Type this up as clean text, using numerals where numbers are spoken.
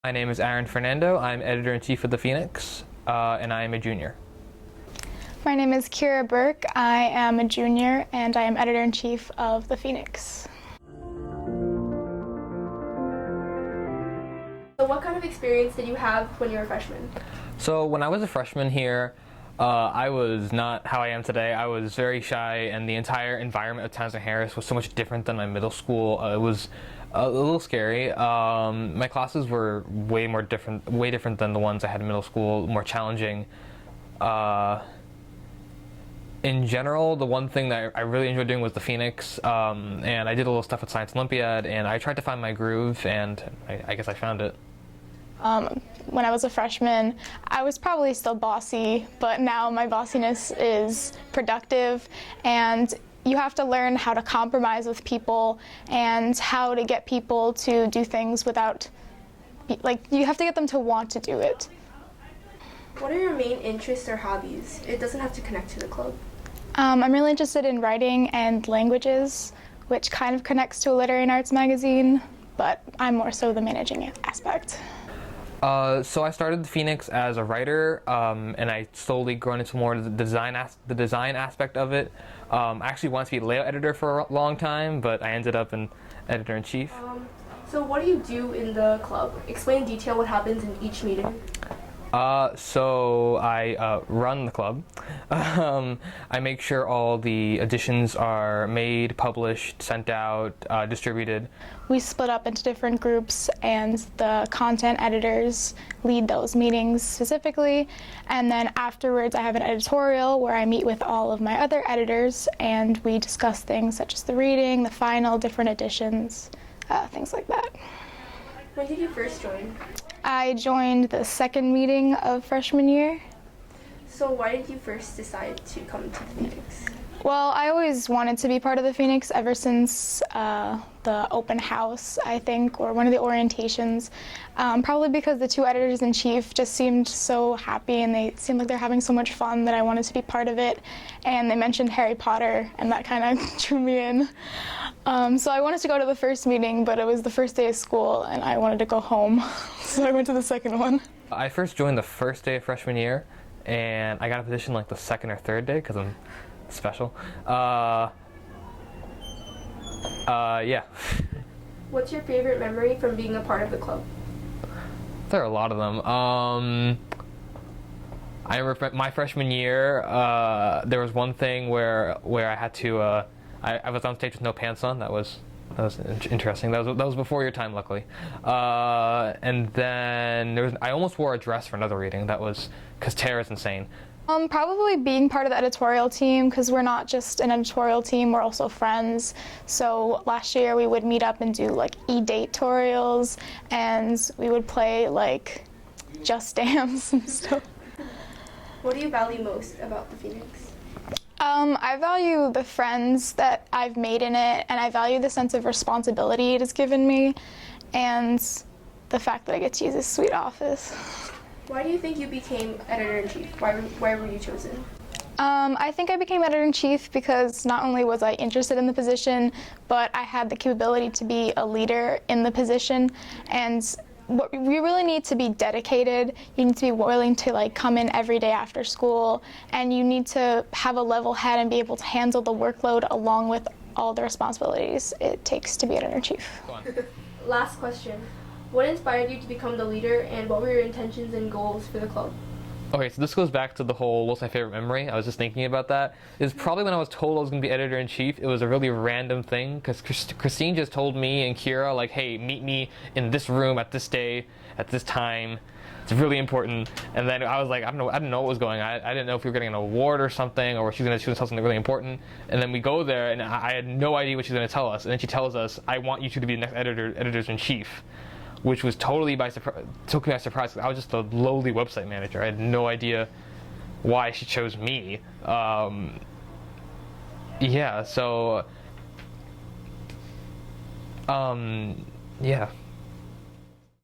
My name is Aaron Fernando. I'm editor-in-chief of The Phoenix, and I am a junior. My name is Kira Burke. I am a junior, and I am editor-in-chief of The Phoenix. So what kind of experience did you have when you were a freshman? So when I was a freshman here, I was not how I am today. I was very shy, and the entire environment of Townsend Harris was so much different than my middle school. It was a little scary. My classes were way different than the ones I had in middle school, more challenging. In general, the one thing that I really enjoyed doing was the Phoenix, and I did a little stuff at Science Olympiad, and I tried to find my groove, and I guess I found it. When I was a freshman, I was probably still bossy, but now my bossiness is productive, and you have to learn how to compromise with people and how to get people to do things without, you have to get them to want to do it. What are your main interests or hobbies? It doesn't have to connect to the club. I'm really interested in writing and languages, which kind of connects to a literary and arts magazine, but I'm more so the managing aspect. So I started the Phoenix as a writer, and I slowly grown into more of the design aspect of it. I actually wanted to be a layout editor for a long time, but I ended up in editor-in-chief. So what do you do in the club? Explain in detail what happens in each meeting. So I run the club. I make sure all the editions are made, published, sent out, distributed. We split up into different groups, and the content editors lead those meetings specifically. And then afterwards, I have an editorial where I meet with all of my other editors, and we discuss things such as the reading, the final, different editions, things like that. When did you first join? I joined the second meeting of freshman year. So why did you first decide to come to the Phoenix? Well, I always wanted to be part of the Phoenix ever since the open house, I think, or one of the orientations. Probably because the two editors-in-chief just seemed so happy, and they seemed like they're having so much fun that I wanted to be part of it. And they mentioned Harry Potter, and that kind of drew me in. So I wanted to go to the first meeting, but it was the first day of school, and I wanted to go home. So I went to the second one. I first joined the first day of freshman year, and I got a position like the second or third day because I'm special. Yeah. What's your favorite memory from being a part of the club? There are a lot of them. I remember my freshman year, there was one thing where I had to, I was on stage with no pants on. That was interesting. That was before your time, luckily. And then I almost wore a dress for another reading. That was because Tara's insane. Probably being part of the editorial team, because we're not just an editorial team, we're also friends. So last year we would meet up and do like e-datorials, and we would play like Just Dance and stuff. What do you value most about the Phoenix? I value the friends that I've made in it, and I value the sense of responsibility it has given me, and the fact that I get to use this sweet office. Why do you think you became editor-in-chief? Why were you chosen? I think I became editor-in-chief because not only was I interested in the position, but I had the capability to be a leader in the position. And we really need to be dedicated. You need to be willing to come in every day after school, and you need to have a level head and be able to handle the workload along with all the responsibilities it takes to be editor-in-chief. Last question. What inspired you to become the leader, and what were your intentions and goals for the club? Okay, so this goes back to the whole what's my favorite memory. I was just thinking about that. It was probably when I was told I was going to be editor-in-chief. It was a really random thing because Christine just told me and Kira, like, hey, meet me in this room at this day, at this time. It's really important. And then I was like, I didn't know what was going on. I didn't know if we were getting an award or something, or she was going to tell us something really important. And then we go there, and I had no idea what she was going to tell us. And then she tells us, I want you two to be the next editors-in-chief. Which was totally took me by surprise. I was just a lowly website manager. I had no idea why she chose me. Yeah, so, yeah.